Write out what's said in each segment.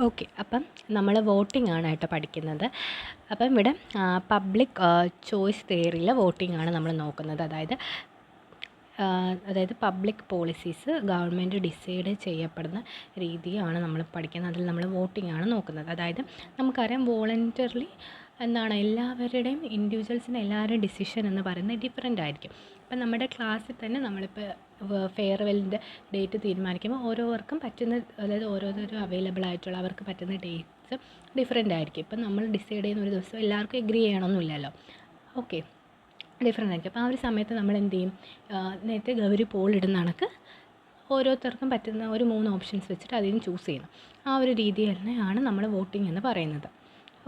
Okay, അപ്പം നമ്മൾ voting ആണ് കേട്ടോ പഠിക്കുന്നത്. അപ്പം ഇവിടെ പബ്ലിക് ചോയ്സ് തിയറിയിലെ വോട്ടിംഗ് ആണ് നമ്മൾ നോക്കുന്നത്. അതായത് പബ്ലിക് പോളിസീസ് ഗവൺമെൻറ് ഡിസൈഡ് ചെയ്യപ്പെടുന്ന രീതിയാണ് നമ്മൾ പഠിക്കുന്നത്. അതിൽ നമ്മൾ വോട്ടിംഗ് ആണ് നോക്കുന്നത്. അതായത് നമുക്കറിയാം വോളണ്ടറിലി എല്ലാവരുടെയും ഇൻഡിവിജ്വൽസിൻ്റെ എല്ലാവരുടെയും ഡിസിഷൻ എന്ന് പറയുന്നത് ഡിഫറെൻ്റ് ആയിരിക്കും. അപ്പം നമ്മുടെ ക്ലാസ്സിൽ തന്നെ നമ്മളിപ്പോൾ ഫെയർവെല്ലിൻ്റെ ഡേറ്റ് തീരുമാനിക്കുമ്പോൾ ഓരോവർക്കും പറ്റുന്ന, അതായത് ഓരോരുത്തരും അവൈലബിൾ ആയിട്ടുള്ള അവർക്ക് പറ്റുന്ന ഡേറ്റ്സ് ഡിഫറെൻ്റ് ആയിരിക്കും. ഇപ്പം നമ്മൾ ഡിസൈഡ് ചെയ്യുന്ന ഒരു ദിവസം എല്ലാവർക്കും എഗ്രി ചെയ്യണമെന്നില്ലല്ലോ. ഓക്കെ, ഡിഫറെൻ്റ് ആയിരിക്കും. അപ്പോൾ ആ ഒരു സമയത്ത് നമ്മൾ എന്ത് ചെയ്യും, നേരത്തെ ഗൗരി പോൾ ഇടുന്ന കണക്ക് ഓരോരുത്തർക്കും പറ്റുന്ന ഒരു 3 ഓപ്ഷൻസ് വെച്ചിട്ട് അതിൽ നിന്ന് ചൂസ് ചെയ്യണം. ആ ഒരു രീതി തന്നെയാണ് നമ്മൾ വോട്ടിംഗ് എന്ന് പറയുന്നത്.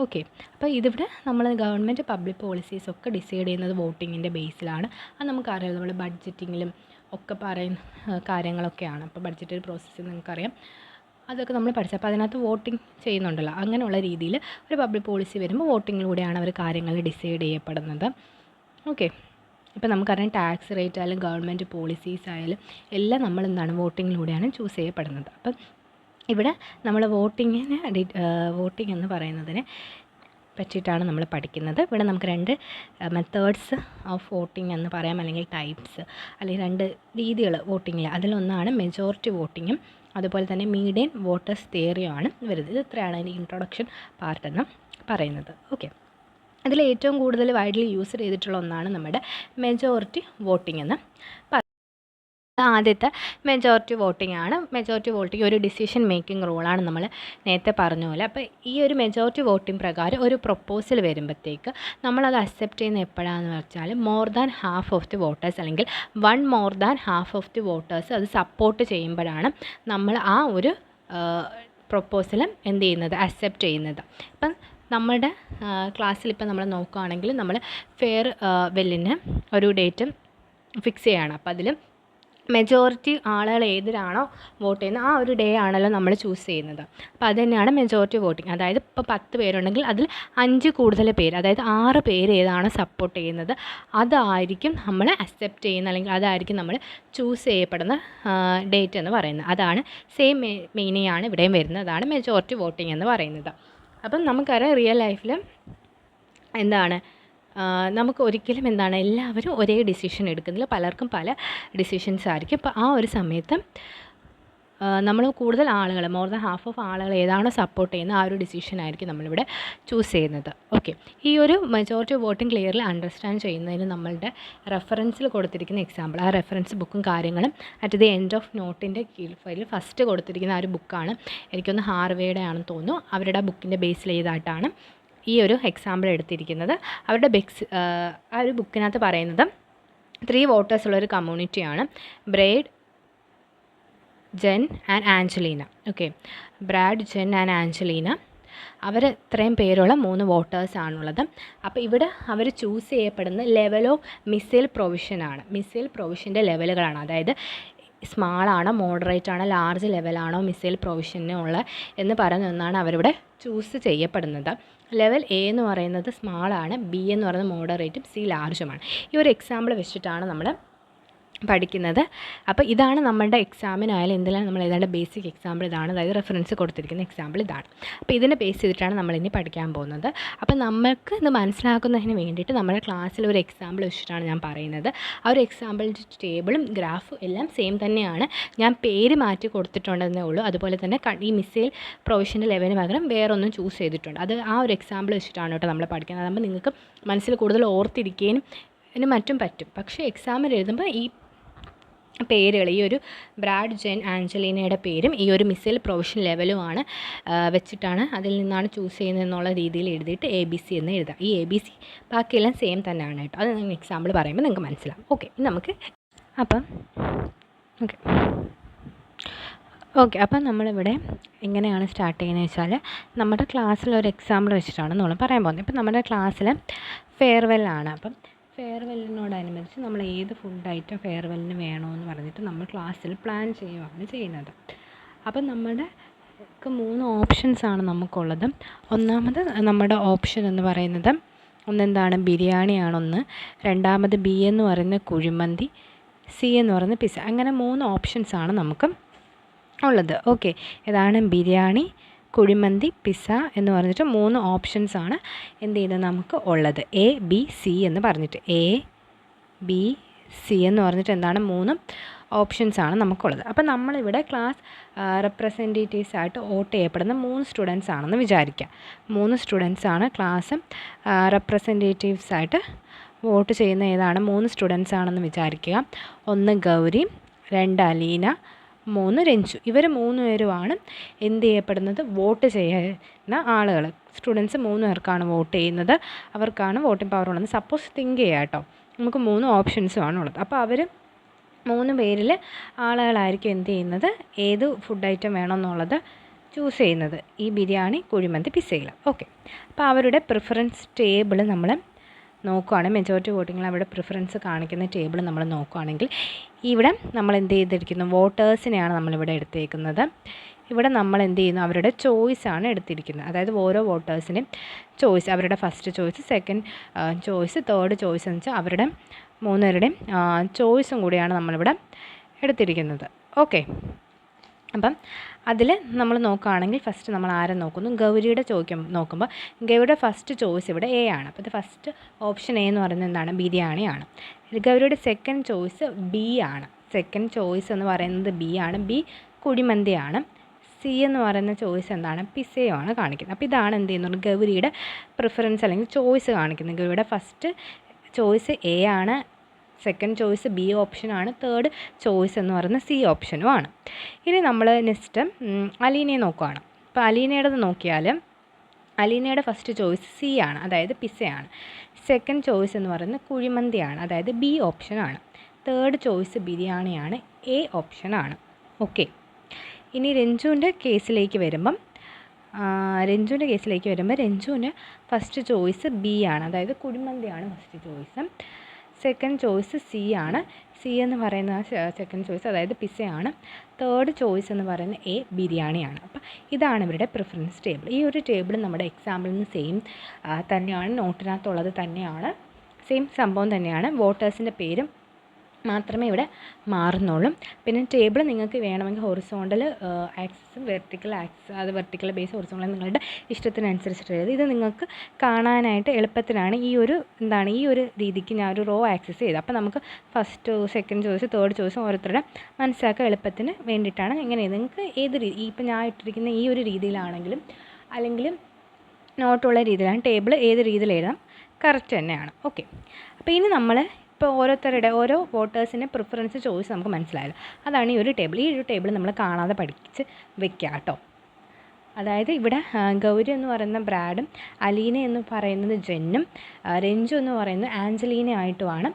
ഓക്കെ, അപ്പോൾ ഇതിവിടെ നമ്മൾ ഗവൺമെൻറ് പബ്ലിക് പോളിസീസൊക്കെ ഡിസൈഡ് ചെയ്യുന്നത് വോട്ടിങ്ങിൻ്റെ ബേസിലാണ്. അത് നമുക്കറിയാം, നമ്മൾ ബഡ്ജറ്റിങ്ങിലും ഒക്കെ പറയുന്ന കാര്യങ്ങളൊക്കെയാണ്. അപ്പോൾ ബഡ്ജറ്ററി പ്രോസസ്സിങ് നിങ്ങൾക്കറിയാം, അതൊക്കെ നമ്മൾ പഠിച്ചത്. അപ്പോൾ അതിനകത്ത് വോട്ടിംഗ് ചെയ്യുന്നുണ്ടല്ലോ. അങ്ങനെയുള്ള രീതിയിൽ ഒരു പബ്ലിക് പോളിസി വരുമ്പോൾ വോട്ടിങ്ങിലൂടെയാണ് അവർ കാര്യങ്ങൾ ഡിസൈഡ് ചെയ്യപ്പെടുന്നത്. ഓക്കെ, ഇപ്പോൾ നമുക്കറിയാം ടാക്സ് റേറ്റ് ആയാലും ഗവൺമെൻറ് പോളിസീസ് ആയാലും എല്ലാം നമ്മൾ വോട്ടിങ്ങിലൂടെയാണ് ചൂസ് ചെയ്യപ്പെടുന്നത്. അപ്പം ഇവിടെ നമ്മൾ വോട്ടിംഗ് എന്ന് പറയുന്നതിനെ പറ്റിയിട്ടാണ് നമ്മൾ പഠിക്കുന്നത്. ഇവിടെ നമുക്ക് 2 മെത്തേഡ്സ് ഓഫ് വോട്ടിംഗ് എന്ന് പറയാം, അല്ലെങ്കിൽ ടൈപ്സ്, അല്ലെങ്കിൽ 2 രീതികൾ വോട്ടിങ്ങിൽ. അതിലൊന്നാണ് മെജോറിറ്റി വോട്ടിങ്ങും അതുപോലെ തന്നെ മീഡിയൻ വോട്ടേഴ്സ് തിയറിയുമാണ് വരുന്നത്. ഇത് ഇത്രയാണ് അതിൻ്റെ ഇൻട്രൊഡക്ഷൻ പാർട്ടെന്ന് പറയുന്നത്. ഓക്കെ, അതിൽ ഏറ്റവും കൂടുതൽ വൈഡ്ലി യൂസ് ചെയ്തിട്ടുള്ള ഒന്നാണ് നമ്മുടെ മെജോറിറ്റി വോട്ടിംഗ് എന്ന് പറയുന്നത്. ആദ്യത്തെ മെജോറിറ്റി വോട്ടിംഗ് ആണ്. മെജോറിറ്റി വോട്ടിംഗ് ഒരു ഡിസിഷൻ മേക്കിംഗ് റൂളാണ്, നമ്മൾ നേരത്തെ പറഞ്ഞ പോലെ. അപ്പോൾ ഈ ഒരു മെജോറിറ്റി വോട്ടിംഗ് പ്രകാരം ഒരു പ്രൊപ്പോസൽ വരുമ്പോഴത്തേക്ക് നമ്മളത് അക്സെപ്റ്റ് ചെയ്യുന്ന എപ്പോഴാണെന്ന് വെച്ചാൽ more than half of the voters, അല്ലെങ്കിൽ 1 more than half of the voters അത് സപ്പോർട്ട് ചെയ്യുമ്പോഴാണ് നമ്മൾ ആ ഒരു പ്രൊപ്പോസലും എന്ത് ചെയ്യുന്നത്, അക്സെപ്റ്റ് ചെയ്യുന്നത്. ഇപ്പം നമ്മുടെ ക്ലാസ്സിൽ ഇപ്പം നമ്മൾ നോക്കുകയാണെങ്കിൽ നമ്മൾ ഫെയർവെല്ലിന് ഒരു ഡേറ്റ് ഫിക്സ് ചെയ്യുകയാണ്. അപ്പോൾ അതിൽ മെജോറിറ്റി ആളുകൾ ഏതിലാണോ വോട്ട് ചെയ്യുന്നത് ആ ഒരു ഡേ ആണല്ലോ നമ്മൾ ചൂസ് ചെയ്യുന്നത്. അപ്പോൾ അത് തന്നെയാണ് മെജോറിറ്റി വോട്ടിംഗ്. അതായത് ഇപ്പോൾ 10 പേരുണ്ടെങ്കിൽ അതിൽ 5 കൂടുതൽ പേര്, അതായത് 6 പേര് ഏതാണോ സപ്പോർട്ട് ചെയ്യുന്നത് അതായിരിക്കും നമ്മൾ അക്സെപ്റ്റ് ചെയ്യുന്ന, അല്ലെങ്കിൽ അതായിരിക്കും നമ്മൾ ചൂസ് ചെയ്യപ്പെടുന്ന ഡേറ്റ് എന്ന് പറയുന്നത്. അതാണ് സെയിം മീനിങ് ആണ് ഇവിടെയും വരുന്നത്. അതാണ് മെജോറിറ്റി വോട്ടിംഗ് എന്ന് പറയുന്നത്. അപ്പം നമുക്കറിയാം റിയൽ ലൈഫിൽ നമുക്ക് ഒരിക്കലും എല്ലാവരും ഒരേ ഡിസിഷൻ എടുക്കുന്നില്ല, പലർക്കും പല ഡിസിഷൻസ് ആയിരിക്കും. അപ്പോൾ ആ ഒരു സമയത്ത് നമ്മൾ കൂടുതൽ ആളുകൾ, മോർ ദാൻ ഹാഫ് ഓഫ് ആളുകൾ ഏതാണോ സപ്പോർട്ട് ചെയ്യുന്നത് ആ ഒരു ഡിസിഷനായിരിക്കും നമ്മളിവിടെ ചൂസ് ചെയ്യുന്നത്. ഓക്കെ, ഈ ഒരു മെജോറിറ്റി വോട്ടിംഗ് ക്ലിയർലി അണ്ടർസ്റ്റാൻഡ് ചെയ്യുന്നതിന് നമ്മളുടെ റെഫറൻസിൽ കൊടുത്തിരിക്കുന്ന എക്സാമ്പിൾ, ആ റെഫറൻസ് ബുക്കും കാര്യങ്ങളും അറ്റ് ദി എൻഡ് ഓഫ് നോട്ടിൻ്റെ കീഴ്ഫയലിൽ ഫസ്റ്റ് കൊടുത്തിരിക്കുന്ന ആ ഒരു ബുക്കാണ്. എനിക്കൊന്ന് ഹാർവേയുടെ ആണെന്ന് തോന്നുന്നു. അവരുടെ ബുക്കിൻ്റെ ബേസിൽ ചെയ്തായിട്ടാണ് ഈ ഒരു എക്സാമ്പിൾ എടുത്തിരിക്കുന്നത്. അവരുടെ ആ ഒരു ബുക്കിനകത്ത് പറയുന്നത് 3 വോട്ടേഴ്സ് ഉള്ളൊരു കമ്മ്യൂണിറ്റിയാണ്, Brad, Jen and Angelina. Okay, Brad, Jen and Angelina, അവർ ഇത്രയും പേരുള്ള 3 വോട്ടേഴ്സാണുള്ളത്. അപ്പോൾ ഇവിടെ അവർ ചൂസ് ചെയ്യപ്പെടുന്ന ലെവൽ ഓഫ് മിസൈൽ പ്രൊവിഷനാണ്. മിസൈൽ പ്രൊവിഷൻ്റെ ലെവലുകളാണ്, അതായത് സ്മാളാണോ, മോഡറേറ്റ് ആണോ, ലാർജ് ലെവലാണോ മിസൈൽ പ്രൊവിഷനുള്ള എന്ന് പറയുന്നതാണ് അവരിവിടെ ചൂസ് ചെയ്യപ്പെടുന്നത്. ലെവൽ എ എന്ന് പറയുന്നത് സ്മാളാണ്, ബി എന്ന് പറയുന്നത് മോഡറേറ്റും, സി ലാർജുമാണ്. ഈ ഒരു എക്സാമ്പിൾ വെച്ചിട്ടാണ് നമ്മൾ പഠിക്കുന്നത്. അപ്പോൾ ഇതാണ് നമ്മുടെ എക്സാമിനായാലും എന്തെല്ലാം നമ്മൾ ഏതാണ്ട് ബേസിക് എക്സാമ്പിൾ ഇതാണ്, അതായത് റെഫറൻസ് കൊടുത്തിരിക്കുന്ന എക്സാമ്പിൾ ഇതാണ്. അപ്പോൾ ഇതിനെ ബേസ് ചെയ്തിട്ടാണ് നമ്മളിനി പഠിക്കാൻ പോകുന്നത്. അപ്പോൾ നമുക്ക് ഇത് മനസ്സിലാക്കുന്നതിന് വേണ്ടിയിട്ട് നമ്മുടെ ക്ലാസ്സിൽ ഒരു എക്സാമ്പിൾ വെച്ചിട്ടാണ് ഞാൻ പറയുന്നത്. ആ ഒരു എക്സാമ്പിളിൻ്റെ ടേബിളും ഗ്രാഫും എല്ലാം സെയിം തന്നെയാണ്, ഞാൻ പേര് മാറ്റി കൊടുത്തിട്ടുണ്ടെന്നേ ഉള്ളൂ. അതുപോലെ തന്നെ ഈ മിസൈൽ പ്രൊവിഷൻ്റെ ലെവലിന് പകരം വേറൊന്നും ചൂസ് ചെയ്തിട്ടുണ്ട്. അത് ആ ഒരു എക്സാമ്പിൾ വെച്ചിട്ടാണ് കേട്ടോ നമ്മൾ പഠിക്കുന്നത്. അതാകുമ്പോൾ നിങ്ങൾക്ക് മനസ്സിൽ കൂടുതൽ ഓർത്തിരിക്കാനും മറ്റും പറ്റും. പക്ഷേ എക്സാമിൽ എഴുതുമ്പോൾ ഈ പേരുകൾ, ഈ ഒരു ബ്രാഡ്, ജെൻ, ആഞ്ചലീനയുടെ പേരും ഈ ഒരു മിസൈൽ പ്രൊവിഷൻ ലെവലുമാണ് വെച്ചിട്ടാണ്, അതിൽ നിന്നാണ് ചൂസ് ചെയ്യുന്നതെന്നുള്ള രീതിയിൽ എഴുതിയിട്ട് ABC എന്ന് എഴുതാം. ഈ ABC ബാക്കിയെല്ലാം സെയിം തന്നെയാണ് കേട്ടോ. അത് നിങ്ങൾ എക്സാമ്പിൾ പറയുമ്പോൾ നിങ്ങൾക്ക് മനസ്സിലാവും. ഓക്കെ, നമുക്ക് അപ്പം നമ്മളിവിടെ എങ്ങനെയാണ് സ്റ്റാർട്ട് ചെയ്യുന്നത് വെച്ചാൽ നമ്മുടെ ക്ലാസ്സിലൊരു എക്സാമ്പിൾ വെച്ചിട്ടാണ് നമ്മൾ പറയാൻ പോകുന്നത്. ഇപ്പം നമ്മുടെ ക്ലാസ്സിൽ ഫെയർവെല്ലാണ്. അപ്പം ഫെയർവെല്ലിനോടനുബന്ധിച്ച് നമ്മൾ ഏത് ഫുഡ് ഐറ്റം ഫെയർവെല്ലിന് വേണമെന്ന് പറഞ്ഞിട്ട് നമ്മൾ ക്ലാസ്സിൽ പ്ലാൻ ചെയ്യുകയാണ് ചെയ്യുന്നത്. അപ്പം നമ്മുടെ 3 ഓപ്ഷൻസാണ് നമുക്കുള്ളത്. ഒന്നാമത് നമ്മുടെ ഓപ്ഷൻ എന്ന് പറയുന്നത് ബിരിയാണിയാണൊന്ന്, രണ്ടാമത് B എന്ന് പറയുന്നത് കുഴിമന്തി, C എന്ന് പറയുന്നത് പിസ്സ. അങ്ങനെ 3 ഓപ്ഷൻസാണ് നമുക്ക് ഉള്ളത്. ഓക്കെ, ഇതാണ് ബിരിയാണി, കുഴിമന്തി, പിസ്സ എന്ന് പറഞ്ഞിട്ട് 3 ഓപ്ഷൻസാണ് എന്ത് ചെയ്യുന്നത് നമുക്ക് ഉള്ളത്. എ ബി സി എന്ന് പറഞ്ഞിട്ട് എ ബി സി എന്ന് പറഞ്ഞിട്ട് എന്താണ് 3 ഓപ്ഷൻസാണ് നമുക്കുള്ളത്. അപ്പോൾ നമ്മളിവിടെ ക്ലാസ് റെപ്രസെൻറ്റേറ്റീവ്സ് ആയിട്ട് വോട്ട് ചെയ്യപ്പെടുന്ന 3 സ്റ്റുഡൻസ് ആണെന്ന് വിചാരിക്കുക. 3 സ്റ്റുഡൻസാണ് ക്ലാസ് റെപ്രസെൻറ്റേറ്റീവ്സ് ആയിട്ട് വോട്ട് ചെയ്യുന്ന ഏതാണ് 3 സ്റ്റുഡൻസ് ആണെന്ന് വിചാരിക്കുക. 1 ഗൗരി, 2 അലീന, 3 രഞ്ജു. ഇവർ 3 പേരുമാണ് എന്ത് ചെയ്യപ്പെടുന്നത് വോട്ട് ചെയ്യുന്ന ആളുകൾ. സ്റ്റുഡൻസ് 3 പേർക്കാണ് വോട്ട് ചെയ്യുന്നത്, അവർക്കാണ് വോട്ടിംഗ് പവർ ഉള്ളത്. സപ്പോസ് തിങ്ക് ചെയ്യുക കേട്ടോ, നമുക്ക് 3 ഓപ്ഷൻസുമാണ് ഉള്ളത്. അപ്പോൾ അവർ 3 പേരിൽ ആളുകളായിരിക്കും എന്ത് ചെയ്യുന്നത് ഏത് ഫുഡ് ഐറ്റം വേണമെന്നുള്ളത് ചൂസ് ചെയ്യുന്നത് ഈ ബിരിയാണി, കുഴിമന്തി, പിസ്സയിൽ. ഓക്കെ, അപ്പോൾ അവരുടെ പ്രിഫറൻസ് ടേബിൾ നമ്മൾ നോക്കുകയാണെങ്കിൽ മെജോറിറ്റി വോട്ടിങ്ങിൽ അവിടെ പ്രിഫറൻസ് കാണിക്കുന്ന ടേബിൾ നമ്മൾ നോക്കുകയാണെങ്കിൽ ഇവിടെ നമ്മൾ എന്ത് ചെയ്തിരിക്കുന്നു വോട്ടേഴ്സിനെയാണ് നമ്മളിവിടെ എടുത്തേക്കുന്നത്. ഇവിടെ നമ്മൾ എന്ത് ചെയ്യുന്നു അവരുടെ ചോയ്സാണ് എടുത്തിരിക്കുന്നത്. അതായത് ഓരോ വോട്ടേഴ്സിനെയും ചോയ്സ്, അവരുടെ first choice, second choice, third choice എന്ന് വെച്ചാൽ അവരുടെ 3 പേരുടെയും ചോയ്സും കൂടിയാണ് നമ്മളിവിടെ എടുത്തിരിക്കുന്നത്. ഓക്കെ, അപ്പം അതിൽ നമ്മൾ നോക്കുകയാണെങ്കിൽ ഫസ്റ്റ് നമ്മൾ ആരെ നോക്കുന്നു, ഗൗരിയുടെ നോക്കുമ്പോൾ ഗൗരിയുടെ ഫസ്റ്റ് ചോയ്സ് ഇവിടെ എ ആണ്. അപ്പോൾ ഇത് ഫസ്റ്റ് ഓപ്ഷൻ എ എന്ന് പറയുന്നത് എന്താണ് ബിരിയാണിയാണ്. ഗൗരിയുടെ സെക്കൻഡ് ചോയ്സ് ബി ആണ്. സെക്കൻഡ് ചോയ്സ് എന്ന് പറയുന്നത് ബി ആണ്. ബി കുഴിമന്തിയാണ്. സി എന്ന് പറയുന്ന ചോയ്സ് എന്താണ് പിസ്സയുമാണ് കാണിക്കുന്നത്. അപ്പോൾ ഇതാണ് എന്ത് ചെയ്യുന്നത് ഗൗരിയുടെ പ്രിഫറൻസ് അല്ലെങ്കിൽ ചോയ്സ് കാണിക്കുന്നത്. ഗൗരിയുടെ ഫസ്റ്റ് ചോയ്സ് എ ആണ്, സെക്കൻഡ് ചോയ്സ് ബി ഓപ്ഷനാണ്, തേർഡ് ചോയ്സ് എന്ന് പറയുന്നത് സി ഓപ്ഷനുമാണ്. ഇനി നമ്മൾ നെക്സ്റ്റ് അലീനയെ നോക്കുകയാണ്. അപ്പോൾ അലീനയുടെ നോക്കിയാൽ അലീനയുടെ ഫസ്റ്റ് ചോയ്സ് സി ആണ്, അതായത് പിസ്സയാണ്. സെക്കൻഡ് ചോയ്സ് എന്ന് പറയുന്നത് കുഴിമന്തിയാണ്, അതായത് ബി ഓപ്ഷനാണ്. തേർഡ് ചോയ്സ് ബിരിയാണിയാണ്, എ ഓപ്ഷനാണ്. ഓക്കെ, ഇനി രഞ്ജുവിൻ്റെ കേസിലേക്ക് വരുമ്പം രഞ്ജുവിന് ഫസ്റ്റ് ചോയ്സ് ബി ആണ്, അതായത് കുഴിമന്തിയാണ് first choice. Second choice C ആണ്. സി എന്ന് പറയുന്ന സെക്കൻഡ് ചോയ്സ് അതായത് പിസ്സയാണ്. തേർഡ് ചോയ്സ് എന്ന് പറയുന്നത് എ ബിരിയാണിയാണ്. അപ്പോൾ ഇതാണ് ഇവരുടെ പ്രിഫറൻസ് ടേബിൾ. ഈ ഒരു ടേബിൾ നമ്മുടെ എക്സാമ്പിളിൽ നിന്ന് സെയിം തന്നെയാണ്, നോട്ടിനകത്തുള്ളത് തന്നെയാണ്, സെയിം സംഭവം തന്നെയാണ്. വോട്ടേഴ്സിൻ്റെ പേരും മാത്രമേ ഇവിടെ മാറുന്നുള്ളൂ. പിന്നെ ടേബിൾ നിങ്ങൾക്ക് വേണമെങ്കിൽ ഹൊറിസോണ്ടൽ ആക്സസും വെർട്ടിക്കൽ ആക്സസ്, അത് വെർട്ടിക്കൽ ബേസ് ഹൊറിസോണ്ടൽ നിങ്ങളുടെ ഇഷ്ടത്തിനനുസരിച്ചിട്ട് എഴുതി. ഇത് നിങ്ങൾക്ക് കാണാനായിട്ട് എളുപ്പത്തിനാണ് ഈ ഒരു രീതിക്ക് ഞാൻ ഒരു റോ ആക്സസ് ചെയ്തത്. അപ്പോൾ നമുക്ക് ഫസ്റ്റ് സെക്കൻഡ് ചോയ്സ് തേർഡ് ചോയ്സും ഓരോരുത്തരുടെ മനസ്സിലാക്കാൻ എളുപ്പത്തിന് വേണ്ടിയിട്ടാണ് ഇങ്ങനെ. നിങ്ങൾക്ക് ഏത് രീതി, ഇപ്പം ഞാൻ ഇട്ടിരിക്കുന്ന ഈ ഒരു രീതിയിലാണെങ്കിലും അല്ലെങ്കിൽ നോട്ടുള്ള രീതിയിലാണ് ടേബിൾ ഏത് രീതിയിൽ എഴുതാം കറക്റ്റ് തന്നെയാണ്. ഓക്കെ, അപ്പോൾ ഇനി നമ്മൾ ഇപ്പോൾ ഓരോ വോട്ടേഴ്സിൻ്റെ പ്രിഫറൻസ് ചോയ്സ് നമുക്ക് മനസ്സിലായല്ലോ. അതാണ് ഈ ഒരു ടേബിൾ. ഈ ഒരു ടേബിൾ നമ്മൾ കാണാതെ പഠിച്ച് വെക്കുക കേട്ടോ. അതായത് ഇവിടെ ഗൗരി എന്ന് പറയുന്ന ബ്രാഡും അലീന എന്ന് പറയുന്നത് ജെന്നും രഞ്ജു എന്ന് പറയുന്നത് ആഞ്ചലീന ആയിട്ടുമാണ്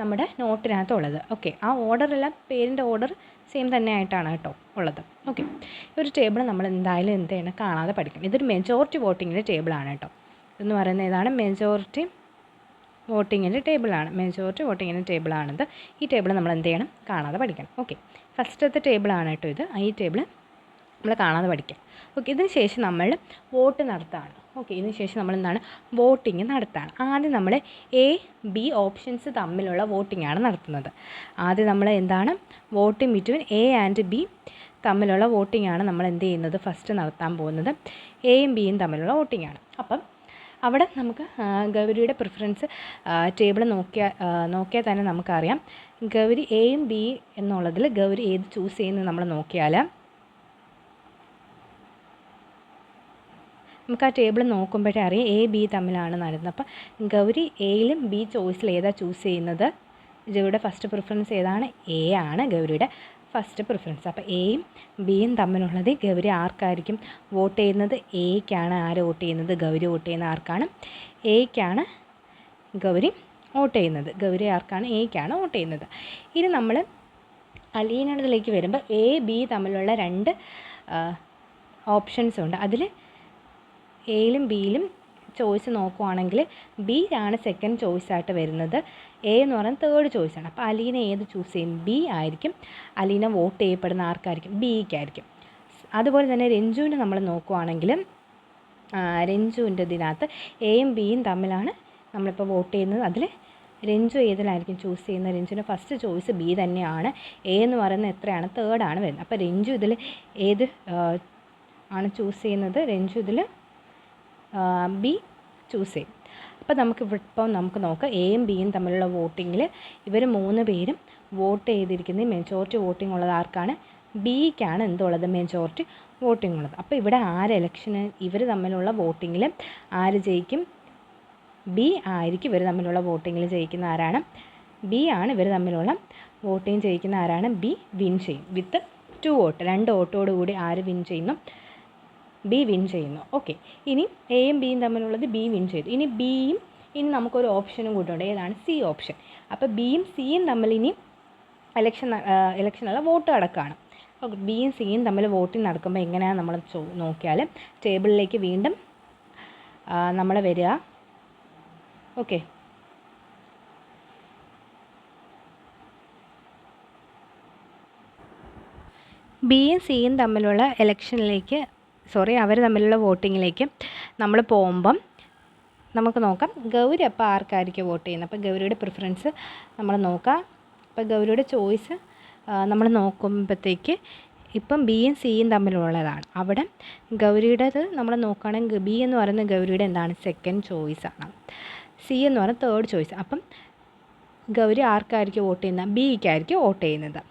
നമ്മുടെ നോട്ടിനകത്തുള്ളത്. ഓക്കെ, ആ ഓർഡറെല്ലാം പേരിൻ്റെ ഓർഡർ സെയിം തന്നെ ആയിട്ടാണ് കേട്ടോ ഉള്ളത്. ഓക്കെ, ഒരു ടേബിൾ നമ്മൾ എന്തായാലും എന്ത് ചെയ്യണം കാണാതെ പഠിക്കണം. ഇതൊരു മെജോറിറ്റി വോട്ടിങ്ങിൻ്റെ ടേബിളാണ് കേട്ടോ. ഇതെന്ന് പറയുന്നത് ഏതാണ് മെജോറിറ്റി വോട്ടിങ്ങിൻ്റെ ടേബിളാണിത്. ഈ ടേബിൾ നമ്മൾ എന്ത് ചെയ്യണം കാണാതെ പഠിക്കണം. ഓക്കെ, ഫസ്റ്റത്തെ ടേബിളാണ് കേട്ടോ ഇത്. ഈ ടേബിൾ നമ്മൾ കാണാതെ പഠിക്കാം. ഓക്കെ, ഇതിന് ശേഷം നമ്മൾ വോട്ട് നടത്താണ്. ഓക്കെ, ഇതിന് ശേഷം നമ്മൾ എന്താണ് വോട്ടിങ് നടത്താണ്. ആദ്യം നമ്മൾ എ ബി ഓപ്ഷൻസ് തമ്മിലുള്ള വോട്ടിങ്ങാണ് നടത്തുന്നത്. ആദ്യം നമ്മൾ എന്താണ് voting between A and B തമ്മിലുള്ള വോട്ടിങ്ങാണ് നമ്മൾ എന്ത് ചെയ്യുന്നത് ഫസ്റ്റ് നടത്താൻ പോകുന്നത്. എയും ബിയും തമ്മിലുള്ള വോട്ടിങ്ങാണ്. അപ്പം അവിടെ നമുക്ക് ഗൗരിയുടെ പ്രിഫറൻസ് ടേബിൾ നോക്കിയാൽ തന്നെ നമുക്കറിയാം ഗൗരി എയും ബി എന്നുള്ളതിൽ ഗൗരി ഏത് ചൂസ് ചെയ്യുന്നത് നമ്മൾ നോക്കിയാൽ നമുക്ക് ആ ടേബിൾ നോക്കുമ്പോഴേ അറിയാം എ ബി തമ്മിലാണ് നടന്നത്. അപ്പം ഗൗരി എയിലും ബി ചോയ്സിൽ ഏതാണ് ചൂസ് ചെയ്യുന്നത്, ഗൗരിയുടെ ഫസ്റ്റ് പ്രിഫറൻസ് ഏതാണ് എ ആണ് ഗൗരിയുടെ ഫസ്റ്റ് പ്രിഫറൻസ്. അപ്പോൾ എയും ബിയും തമ്മിലുള്ളത് ഗൗരി ആർക്കായിരിക്കും വോട്ട് ചെയ്യുന്നത്, എയ്ക്കാണ്. ആര് വോട്ട് ചെയ്യുന്നത്, ഗൗരി വോട്ട് ചെയ്യുന്ന ആർക്കാണ്, എയ്ക്കാണ് ഗൗരി വോട്ട് ചെയ്യുന്നത്. ഗൗരി ആർക്കാണ്, എയ്ക്കാണ് വോട്ട് ചെയ്യുന്നത്. ഇനി നമ്മൾ അലീനയിലേക്ക് വരുമ്പോൾ എ ബി തമ്മിലുള്ള 2 ഓപ്ഷൻസ് ഉണ്ട്. അതിൽ എയിലും ബിയിലും ചോയ്സ് നോക്കുവാണെങ്കിൽ ബി ആണ് സെക്കൻഡ് ചോയ്സായിട്ട് വരുന്നത്, എ എന്ന് പറയുന്നത് തേർഡ് ചോയ്സാണ്. അപ്പോൾ അലീന ഏത് ചൂസ് ചെയ്യും, ബി ആയിരിക്കും. അലീന വോട്ട് ചെയ്യപ്പെടുന്ന ആർക്കായിരിക്കും, ബിക്കായിരിക്കും. അതുപോലെ തന്നെ രഞ്ജുവിന് നമ്മൾ നോക്കുവാണെങ്കിൽ രഞ്ജുവിൻ്റെ ഇതിനകത്ത് എയും ബിയും തമ്മിലാണ് നമ്മളിപ്പോൾ വോട്ട് ചെയ്യുന്നത്. അതിൽ രഞ്ജു ഏതിലായിരിക്കും ചൂസ് ചെയ്യുന്നത്, രഞ്ജുവിൻ്റെ ഫസ്റ്റ് ചോയ്സ് ബി തന്നെയാണ്. എ എന്ന് പറയുന്നത് എത്രയാണ്, തേർഡാണ് വരുന്നത്. അപ്പോൾ രഞ്ജു ഇതിൽ ഏത് ആണ് ചൂസ് ചെയ്യുന്നത്, രഞ്ജു ഇതിൽ ബി ചൂസ് ചെയ്യും. അപ്പോൾ നമുക്ക് നോക്കാം എയും ബിയും തമ്മിലുള്ള വോട്ടിങ്ങിൽ ഇവർ 3 പേരും വോട്ട് ചെയ്തിരിക്കുന്നത് മെജോറിറ്റി വോട്ടിംഗ് ഉള്ളത് ആർക്കാണ്? ബിക്കാണ് എന്തുള്ളത്? മെജോറിറ്റി വോട്ടിംഗ് ഉള്ളത്. അപ്പോൾ ഇവിടെ ഇലക്ഷന് ഇവർ തമ്മിലുള്ള വോട്ടിങ്ങിൽ ആര് ജയിക്കും? ബി ആയിരിക്കും ഇവർ തമ്മിലുള്ള വോട്ടിങ്ങിൽ ജയിക്കുന്ന ആരാണ്? ബി ആണ് ഇവർ തമ്മിലുള്ള വോട്ടിങ് ജയിക്കുന്ന ആരാണ്? ബി വിൻ ചെയ്യും വിത്ത് 2 വോട്ട്. 2 വോട്ടോട് കൂടി ആര് വിൻ ചെയ്യുന്നു? ബി വിൻ ചെയ്യുന്നു. ഓക്കെ, ഇനി എയും ബിയും തമ്മിലുള്ളത് ബി വിൻ ചെയ്തു. ഇനി നമുക്കൊരു ഓപ്ഷനും കൂട്ടുണ്ട്. ഏതാണ്? C option. അപ്പോൾ ബിയും സിയും തമ്മിൽ ഇനി ഇലക്ഷനുള്ള വോട്ട് നടക്കുകയാണ്. ഓക്കെ, ബിയും സിയും തമ്മിൽ വോട്ടിംഗ് നടക്കുമ്പോൾ എങ്ങനെയാണ് നമ്മൾ നോക്കിയാൽ ടേബിളിലേക്ക് വീണ്ടും നമ്മൾ വരിക. ഓക്കെ, ബിയും സിയും തമ്മിലുള്ള അവർ തമ്മിലുള്ള വോട്ടിങ്ങിലേക്ക് നമ്മൾ പോകുമ്പം നമുക്ക് നോക്കാം ഗൗരി അപ്പോൾ ആർക്കായിരിക്കും വോട്ട് ചെയ്യുന്നത്. അപ്പോൾ ഗൗരിയുടെ പ്രിഫറൻസ് നമ്മൾ നോക്കാം. അപ്പോൾ ഗൗരിയുടെ ചോയ്സ് നമ്മൾ നോക്കുമ്പോഴത്തേക്ക് ഇപ്പം ബിയും സിയും തമ്മിലുള്ളതാണ്. അവിടെ ഗൗരിയുടേത് നമ്മൾ നോക്കുകയാണെങ്കിൽ ബി എന്ന് പറയുന്നത് ഗൗരിയുടെ എന്താണ്? സെക്കൻഡ് ചോയ്സാണ്. സി എന്ന് പറയുന്നത് തേർഡ് ചോയ്സ്. അപ്പം ഗൗരി ആർക്കായിരിക്കും വോട്ട് ചെയ്യുന്നത്? ബിക്കായിരിക്കും വോട്ട് ചെയ്യുന്നത്.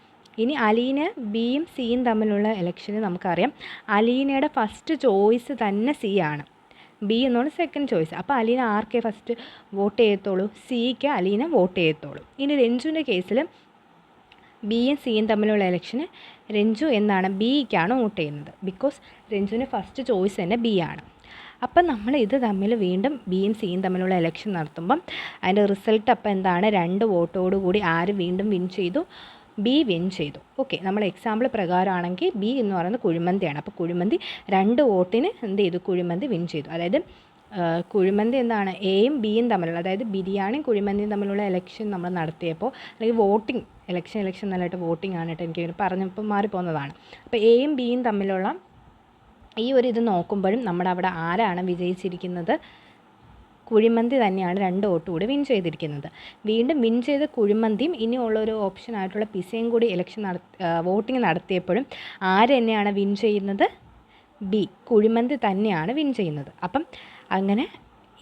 ഇനി അലീന ബിയും സിയും തമ്മിലുള്ള ഇലക്ഷന് നമുക്കറിയാം അലീനയുടെ ഫസ്റ്റ് ചോയ്സ് തന്നെ സി ആണ്. ബി എന്നുള്ള സെക്കൻഡ് ചോയ്സ്. അപ്പോൾ അലീന ആർക്കേ ഫസ്റ്റ് വോട്ട് ചെയ്യത്തുള്ളൂ? സിക്ക് അലീന വോട്ട് ചെയ്യത്തുള്ളൂ. ഇനി രഞ്ജുവിൻ്റെ കേസിൽ ബിയും സിയും തമ്മിലുള്ള ഇലക്ഷന് രഞ്ജു എന്താണ്? ബിക്കാണ് വോട്ട് ചെയ്യുന്നത്. ബിക്കോസ് രഞ്ജുവിന് ഫസ്റ്റ് ചോയ്സ് തന്നെ ബി ആണ്. അപ്പം നമ്മൾ ഇത് തമ്മിൽ വീണ്ടും ബിയും സിയും തമ്മിലുള്ള ഇലക്ഷൻ നടത്തുമ്പം അതിൻ്റെ റിസൾട്ട് അപ്പോൾ എന്താണ്? 2 വോട്ടോടു കൂടി ആര് വീണ്ടും വിൻ ചെയ്തു? ബി വിൻ ചെയ്തു. ഓക്കെ, നമ്മൾ എക്സാമ്പിൾ പ്രകാരമാണെങ്കിൽ ബി എന്ന് പറയുന്നത് കുഴിമന്തിയാണ്. അപ്പോൾ കുഴിമന്തി 2 വോട്ടിന് എന്ത് ചെയ്തു? കുഴിമന്തി വിൻ ചെയ്തു. അതായത് കുഴിമന്തി എന്താണ്? എയും ബിയും തമ്മിലുള്ള, അതായത് ബിരിയാണിയും കുഴിമന്തിയും തമ്മിലുള്ള ഇലക്ഷൻ നമ്മൾ നടത്തിയപ്പോൾ, അല്ലെങ്കിൽ വോട്ടിംഗ് ഇലക്ഷൻ നല്ലതായിട്ട് വോട്ടിംഗ് ആണ് കേട്ടോ, എനിക്ക് പറഞ്ഞപ്പോൾ മാറിപ്പോകുന്നതാണ്. അപ്പോൾ എയും ബിയും തമ്മിലുള്ള ഈ ഒരു ഇത് നോക്കുമ്പോഴും നമ്മുടെ അവിടെ ആരാണ് വിജയിച്ചിരിക്കുന്നത്? കുഴിമന്തി തന്നെയാണ് 2 വോട്ട് കൂടി വിൻ ചെയ്തിരിക്കുന്നത്. വീണ്ടും വിൻ ചെയ്ത കുഴിമന്തിയും ഇനിയുള്ളൊരു ഓപ്ഷനായിട്ടുള്ള പിസയും കൂടി വോട്ടിംഗ് നടത്തിയപ്പോഴും ആര് തന്നെയാണ് വിൻ ചെയ്യുന്നത്? ബി, കുഴിമന്തി തന്നെയാണ് വിൻ ചെയ്യുന്നത്. അപ്പം അങ്ങനെ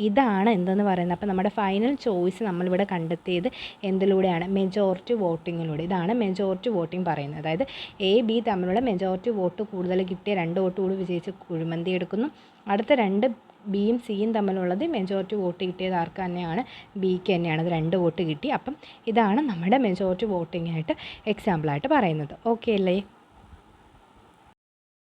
ഇതാണ് എന്തെന്ന് പറയുന്നത്. അപ്പം നമ്മുടെ ഫൈനൽ ചോയ്സ് നമ്മളിവിടെ കണ്ടെത്തിയത് എന്തിലൂടെയാണ്? മെജോറിറ്റി വോട്ടിങ്ങിലൂടെ. ഇതാണ് മെജോറിറ്റി വോട്ടിംഗ് പറയുന്നത്. അതായത് എ ബി തമ്മിലുള്ള മെജോറിറ്റി വോട്ട് കൂടുതൽ കിട്ടിയ 2 വോട്ട് കൂടി വിജയിച്ച് കുഴിമന്തി എടുക്കുന്നു. അടുത്ത 2 ബിയും സിയും തമ്മിലുള്ളത് മെജോറിറ്റി വോട്ട് കിട്ടിയത് ആർക്ക് തന്നെയാണ്? ബിക്ക് തന്നെയാണ്. അത് 2 വോട്ട് കിട്ടി. അപ്പം ഇതാണ് നമ്മുടെ മെജോറിറ്റി വോട്ടിംഗായിട്ട് എക്സാമ്പിളായിട്ട് പറയുന്നത്. ഓക്കെ അല്ലേ?